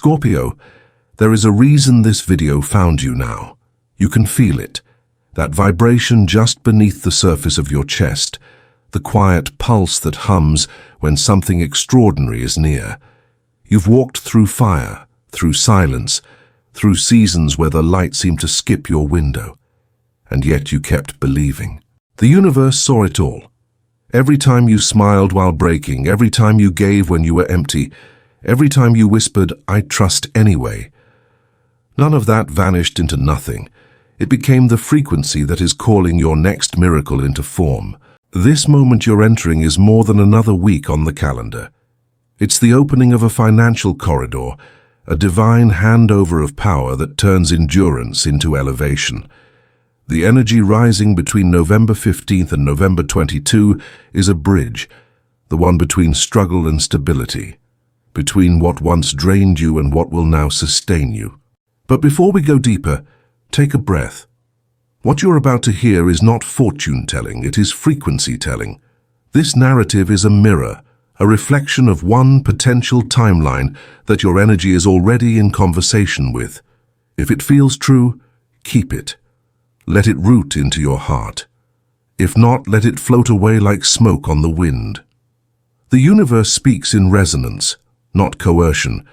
Scorpio, there is a reason this video found you now. You can feel it. That vibration just beneath the surface of your chest. The quiet pulse that hums when something extraordinary is near. You've walked through fire, through silence, through seasons where the light seemed to skip your window. And yet you kept believing. The universe saw it all. Every time you smiled while breaking, every time you gave when you were empty, every time you whispered, "I trust anyway." None of that vanished into nothing. It became the frequency that is calling your next miracle into form. This moment you're entering is more than another week on the calendar. It's the opening of a financial corridor, a divine handover of power that turns endurance into elevation. The energy rising between November 15th and November 22 is a bridge, the one between struggle and stability, between what once drained you and what will now sustain you. But before we go deeper, take a breath. What you're about to hear is not fortune-telling, it is frequency-telling. This narrative is a mirror, a reflection of one potential timeline that your energy is already in conversation with. If it feels true, keep it. Let it root into your heart. If not, let it float away like smoke on the wind. The universe speaks in resonance, not coercion,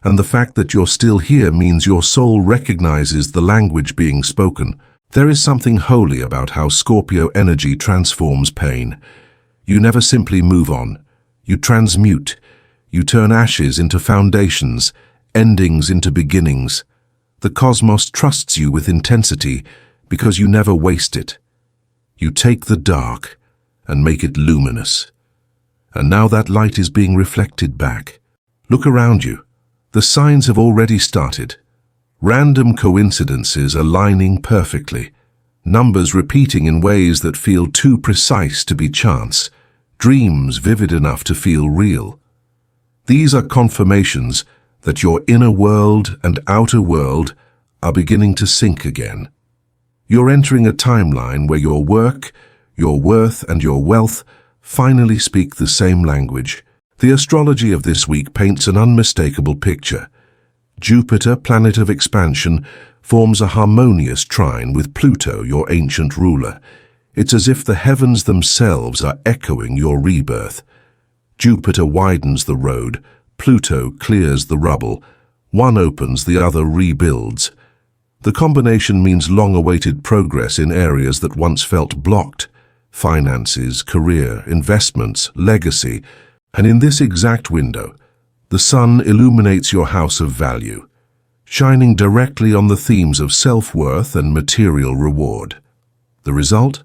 and the fact that you're still here means your soul recognizes the language being spoken. There is something holy about how Scorpio energy transforms pain. You never simply move on. You transmute. You turn ashes into foundations, endings into beginnings. The cosmos trusts you with intensity because you never waste it. You take the dark and make it luminous. And now that light is being reflected back. Look around you. The signs have already started. Random coincidences aligning perfectly. Numbers repeating in ways that feel too precise to be chance. Dreams vivid enough to feel real. These are confirmations that your inner world and outer world are beginning to sync again. You're entering a timeline where your work, your worth, and your wealth finally speak the same language. The astrology of this week paints an unmistakable picture. Jupiter, planet of expansion, forms a harmonious trine with Pluto, your ancient ruler. It's as if the heavens themselves are echoing your rebirth. Jupiter widens the road, Pluto clears the rubble. One opens, the other rebuilds. The combination means long-awaited progress in areas that once felt blocked. Finances, career, investments, legacy. And in this exact window, the sun illuminates your house of value, shining directly on the themes of self-worth and material reward. The result?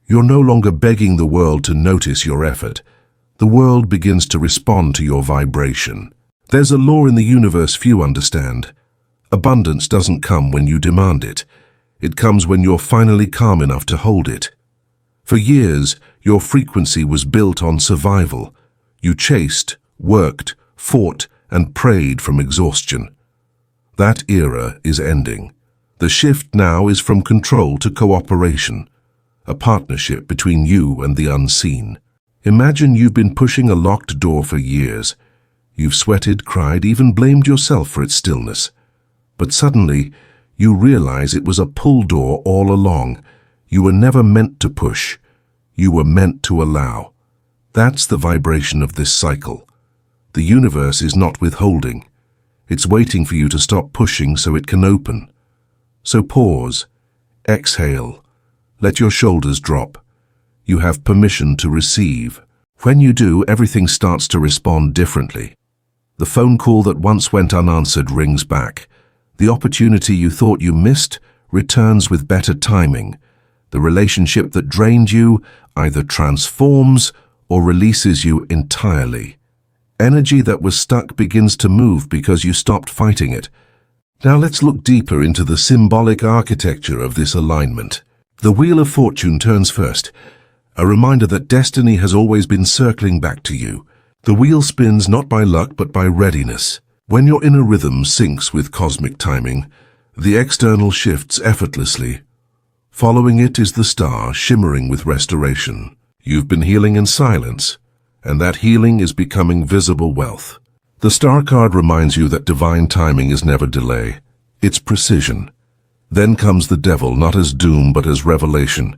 You're no longer begging the world to notice your effort. The world begins to respond to your vibration. There's a law in the universe few understand. Abundance doesn't come when you demand it. It comes when you're finally calm enough to hold it. For years, your frequency was built on survival. You chased, worked, fought, and prayed from exhaustion. That era is ending. The shift now is from control to cooperation, a partnership between you and the unseen. Imagine you've been pushing a locked door for years. You've sweated, cried, even blamed yourself for its stillness. But suddenly, you realize it was a pull door all along. You were never meant to push. You were meant to allow. That's the vibration of this cycle. The universe is not withholding. It's waiting for you to stop pushing so it can open. So pause, exhale, let your shoulders drop. You have permission to receive. When you do, everything starts to respond differently. The phone call that once went unanswered rings back. The opportunity you thought you missed returns with better timing. The relationship that drained you either transforms or releases you entirely. Energy that was stuck begins to move because you stopped fighting it. Now let's look deeper into the symbolic architecture of this alignment. The Wheel of Fortune turns first, a reminder that destiny has always been circling back to you. The wheel spins not by luck but by readiness. When your inner rhythm syncs with cosmic timing, the external shifts effortlessly. Following it is the star shimmering with restoration. You've been healing in silence, and that healing is becoming visible wealth. The star card reminds you that divine timing is never delay. It's precision. Then comes the devil, not as doom but as revelation.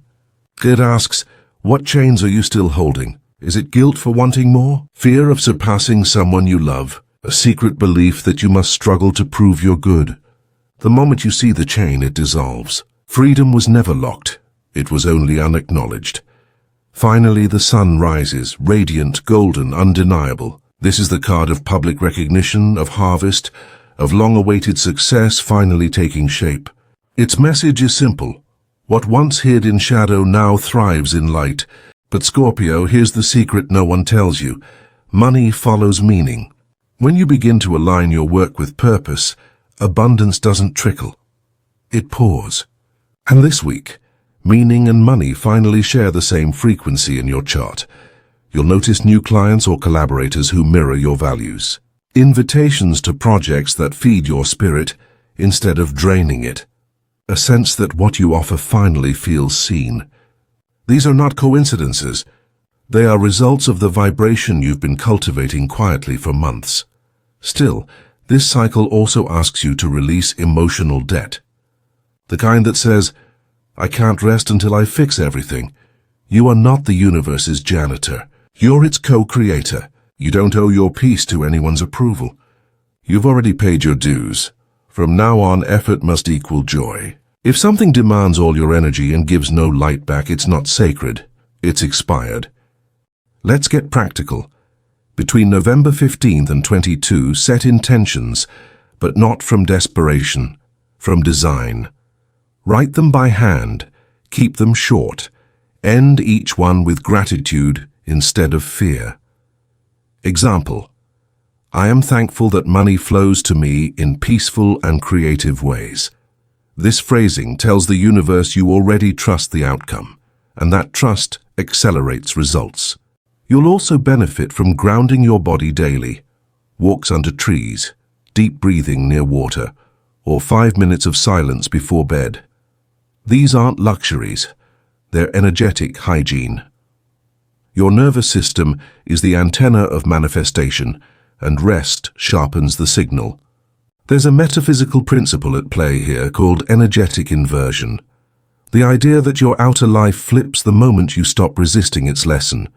It asks, what chains are you still holding? Is it guilt for wanting more? Fear of surpassing someone you love? A secret belief that you must struggle to prove you're good? The moment you see the chain, it dissolves. Freedom was never locked. It was only unacknowledged. Finally, the sun rises, radiant, golden, undeniable. This is the card of public recognition, of harvest, of long-awaited success finally taking shape. Its message is simple. What once hid in shadow now thrives in light. But Scorpio, here's the secret no one tells you. Money follows meaning. When you begin to align your work with purpose, abundance doesn't trickle. It pours. And this week, meaning and money finally share the same frequency in your chart. You'll notice new clients or collaborators who mirror your values. Invitations to projects that feed your spirit instead of draining it. A sense that what you offer finally feels seen. These are not coincidences. They are results of the vibration you've been cultivating quietly for months. Still, this cycle also asks you to release emotional debt. The kind that says, I can't rest until I fix everything. You are not the universe's janitor. You're its co-creator. You don't owe your peace to anyone's approval. You've already paid your dues. From now on, effort must equal joy. If something demands all your energy and gives no light back, it's not sacred. It's expired. Let's get practical. Between November 15th and 22, set intentions, but not from desperation, from design. Write them by hand, keep them short, end each one with gratitude instead of fear. Example: I am thankful that money flows to me in peaceful and creative ways. This phrasing tells the universe you already trust the outcome, and that trust accelerates results. You'll also benefit from grounding your body daily. Walks under trees, deep breathing near water, or 5 minutes of silence before bed. These aren't luxuries, they're energetic hygiene. Your nervous system is the antenna of manifestation, and rest sharpens the signal. There's a metaphysical principle at play here called energetic inversion. The idea that your outer life flips the moment you stop resisting its lesson.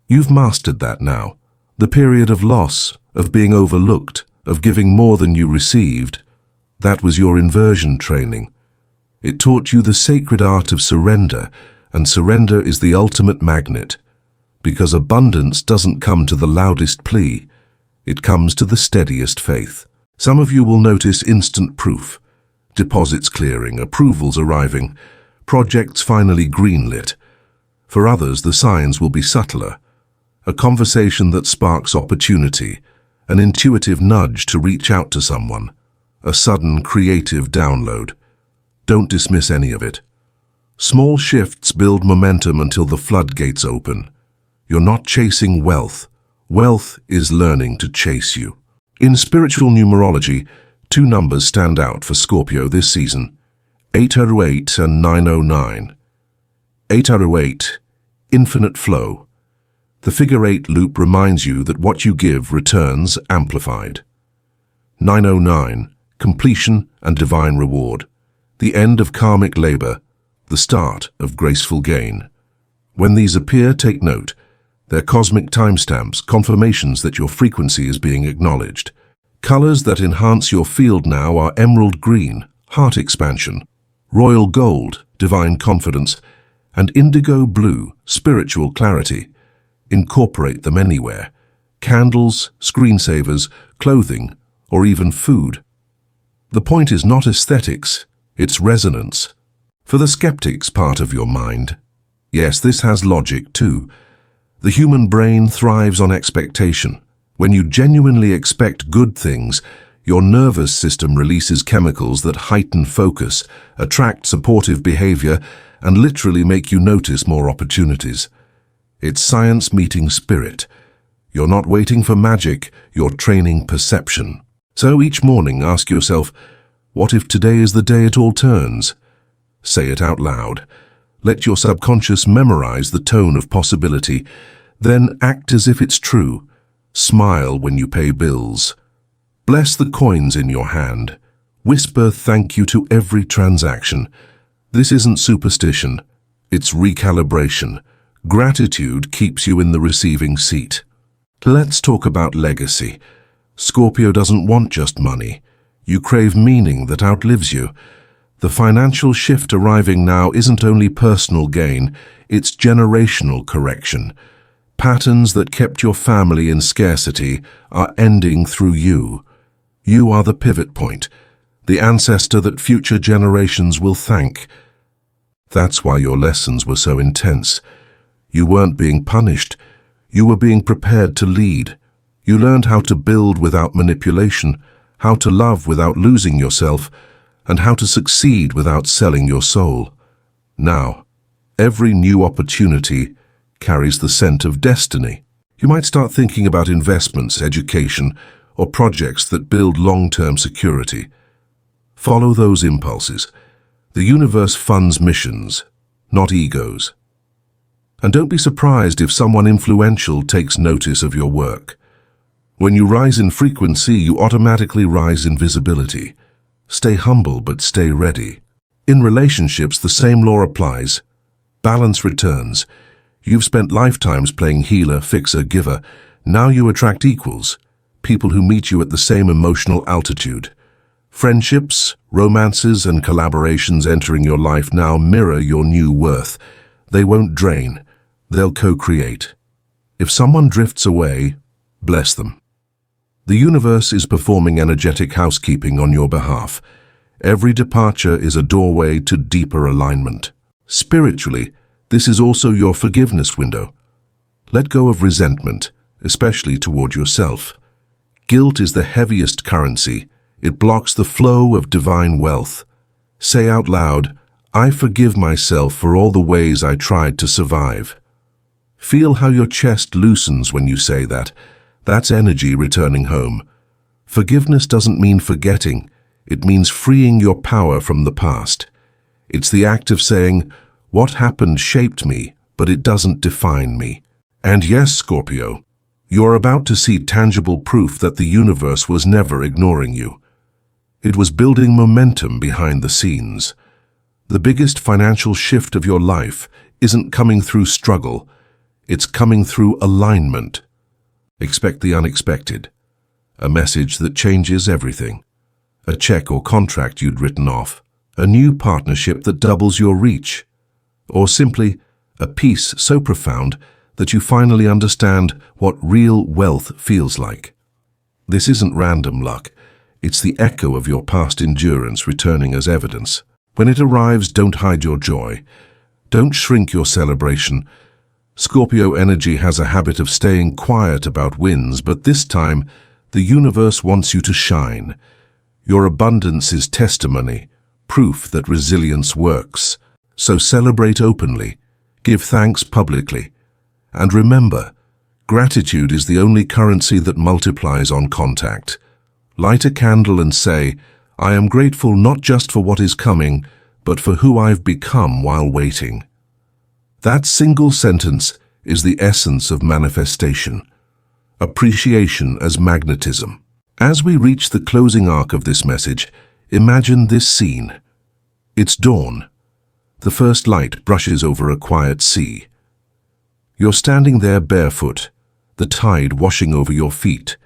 You've mastered that now. The period of loss, of being overlooked, of giving more than you received. That was your inversion training. It taught you the sacred art of surrender, and surrender is the ultimate magnet. Because abundance doesn't come to the loudest plea. It comes to the steadiest faith. Some of you will notice instant proof. Deposits clearing, approvals arriving, projects finally greenlit. For others, the signs will be subtler. A conversation that sparks opportunity, an intuitive nudge to reach out to someone, a sudden creative download. Don't dismiss any of it. Small shifts build momentum until the floodgates open. You're not chasing wealth. Wealth is learning to chase you. In spiritual numerology, 2 numbers stand out for Scorpio this season: 808 and 909. 808, infinite flow. The figure 8 loop reminds you that what you give returns amplified. 909, completion and divine reward. The end of karmic labor, the start of graceful gain. When these appear, take note. They're cosmic timestamps, confirmations that your frequency is being acknowledged. Colors that enhance your field now are emerald green, heart expansion, royal gold, divine confidence, and indigo blue, spiritual clarity. Incorporate them anywhere. Candles, screensavers, clothing, or even food. The point is not aesthetics, it's resonance. For the skeptics part of your mind, yes, this has logic too. The human brain thrives on expectation. When you genuinely expect good things, your nervous system releases chemicals that heighten focus, attract supportive behavior, and literally make you notice more opportunities. It's science meeting spirit. You're not waiting for magic, you're training perception. So each morning ask yourself, what if today is the day it all turns? Say it out loud. Let your subconscious memorize the tone of possibility. Then act as if it's true. Smile when you pay bills. Bless the coins in your hand. Whisper thank you to every transaction. This isn't superstition. It's recalibration. Gratitude keeps you in the receiving seat. Let's talk about legacy. Scorpio doesn't want just money. You crave meaning that outlives you. The financial shift arriving now isn't only personal gain, it's generational correction. Patterns that kept your family in scarcity are ending through you. You are the pivot point, the ancestor that future generations will thank. That's why your lessons were so intense. You weren't being punished. You were being prepared to lead. You learned how to build without manipulation, how to love without losing yourself, and how to succeed without selling your soul. Now, every new opportunity carries the scent of destiny. You might start thinking about investments, education, or projects that build long-term security. Follow those impulses. The universe funds missions, not egos. And don't be surprised if someone influential takes notice of your work. When you rise in frequency, you automatically rise in visibility. Stay humble, but stay ready. In relationships, the same law applies. Balance returns. You've spent lifetimes playing healer, fixer, giver. Now you attract equals, people who meet you at the same emotional altitude. Friendships, romances, and collaborations entering your life now mirror your new worth. They won't drain. They'll co-create. If someone drifts away, bless them. The universe is performing energetic housekeeping on your behalf. Every departure is a doorway to deeper alignment. Spiritually, this is also your forgiveness window. Let go of resentment, especially toward yourself. Guilt is the heaviest currency. It blocks the flow of divine wealth. Say out loud, I forgive myself for all the ways I tried to survive. Feel how your chest loosens when you say that. That's energy returning home. Forgiveness doesn't mean forgetting. It means freeing your power from the past. It's the act of saying, what happened shaped me, but it doesn't define me. And yes, Scorpio, you're about to see tangible proof that the universe was never ignoring you. It was building momentum behind the scenes. The biggest financial shift of your life isn't coming through struggle. It's coming through alignment. Expect the unexpected. A message that changes everything. A check or contract you'd written off. A new partnership that doubles your reach. Or simply, a peace so profound that you finally understand what real wealth feels like. This isn't random luck. It's the echo of your past endurance returning as evidence. When it arrives, don't hide your joy. Don't shrink your celebration. Scorpio energy has a habit of staying quiet about wins, but this time, the universe wants you to shine. Your abundance is testimony, proof that resilience works. So celebrate openly, give thanks publicly, and remember, gratitude is the only currency that multiplies on contact. Light a candle and say, I am grateful not just for what is coming, but for who I've become while waiting. That single sentence is the essence of manifestation. Appreciation as magnetism. As we reach the closing arc of this message, imagine this scene. It's dawn. The first light brushes over a quiet sea. You're standing there barefoot, the tide washing over your feet.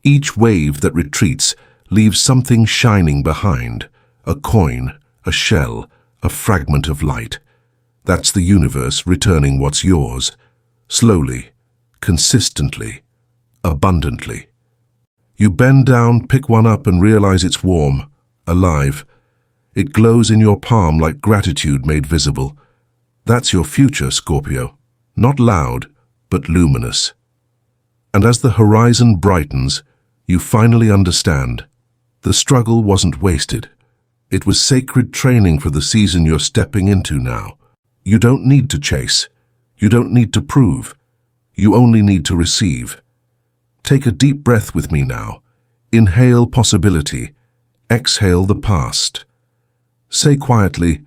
Each wave that retreats leaves something shining behind, a coin, a shell, a fragment of light. That's the universe returning what's yours, slowly, consistently, abundantly. You bend down, pick one up and realize it's warm, alive. It glows in your palm like gratitude made visible. That's your future, Scorpio. Not loud, but luminous. And as the horizon brightens, you finally understand. The struggle wasn't wasted. It was sacred training for the season you're stepping into now. You don't need to chase. You don't need to prove. You only need to receive. Take a deep breath with me now. Inhale possibility. Exhale the past. Say quietly,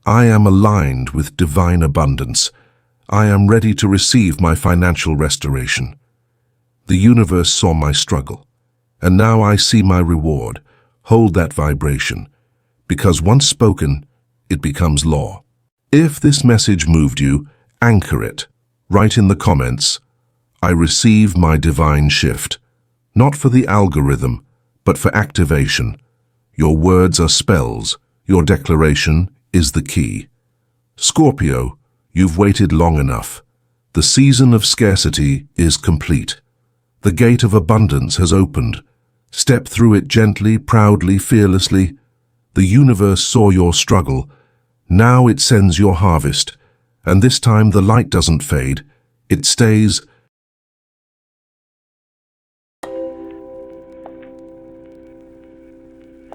I am aligned with divine abundance. I am ready to receive my financial restoration. The universe saw my struggle, and now I see my reward. Hold that vibration, because once spoken, it becomes law. If this message moved you, anchor it. Write in the comments, I receive my divine shift, not for the algorithm, but for activation. Your words are spells, your declaration is the key. Scorpio, you've waited long enough. The season of scarcity is complete. The gate of abundance has opened. Step through it gently, proudly, fearlessly. The universe saw your struggle. Now it sends your harvest. And this time the light doesn't fade. It stays